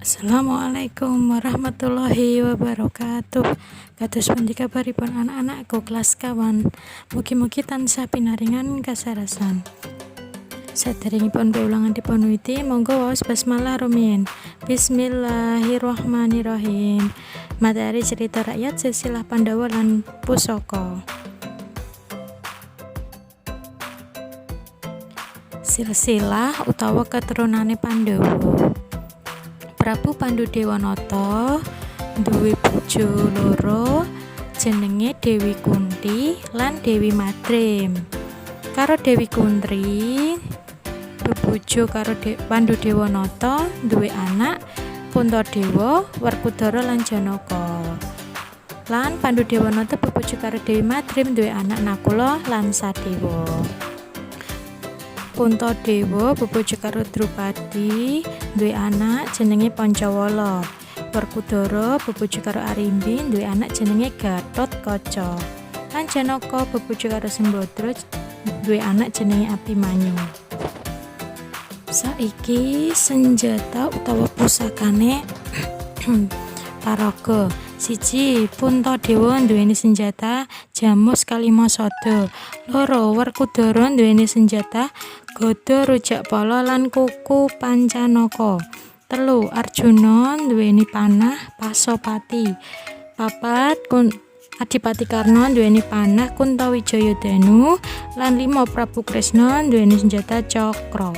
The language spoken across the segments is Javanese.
Assalamualaikum warahmatullahi wabarakatuh. Kados pundi kabaripun anak-anakku kelas kawan. Mugi-mugi tansah pinaringan kasarasan. Saderengipun piulangan dipunwiwiti, monggo waos basmalah rumiyin. Bismillahirrahmanirrahim. Materi cerita rakyat silsilah Pandhawa lan Pusaka. Silsilah utawa keturunane Pandhawa. Prabu Pandhudewanata duwe bojo loro jenenge Dewi Kunti lan Dewi Madrim. Karo Dewi Kunti bebojo karo Pandhudewanata duwe anak Puntadewa, Werkudara lan Janaka. Lan Pandhudewanata bebojo karo Dewi Madrim duwe anak Nakula lan Sadewa. Puntadewa bebojo karo Drupadi duwe anak jenenge Pancawala. Werkudara bebojo karo Arimbi duwe anak jenenge Gatotkaca. Lan Janaka bebojo karo Sembadra duwe anak jenenge Abimanyu. Saiki senjata utawa pusakane paraga. 1. Puntadewa nduweni senjata Jamus Kalimasada. 2. Werkudara nduweni senjata Gada Rujakpala lan Kuku Pancanaka. 3. Arjuna nduweni panah Pasopati. 4. Adipati Karna nduweni panah Kuntawijayadanu lan 5. Prabu Kresna nduweni senjata Cakra.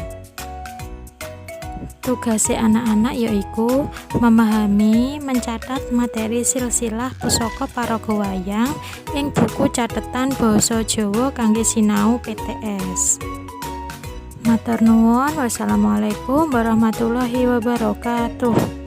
Tugase anak-anak yaiku memahami, mencatat materi silsilah pusaka paraga wayang ing buku catetan basa Jawa kangge sinau PTS. Matur nuwun. Wassalamualaikum warahmatullahi wabarakatuh.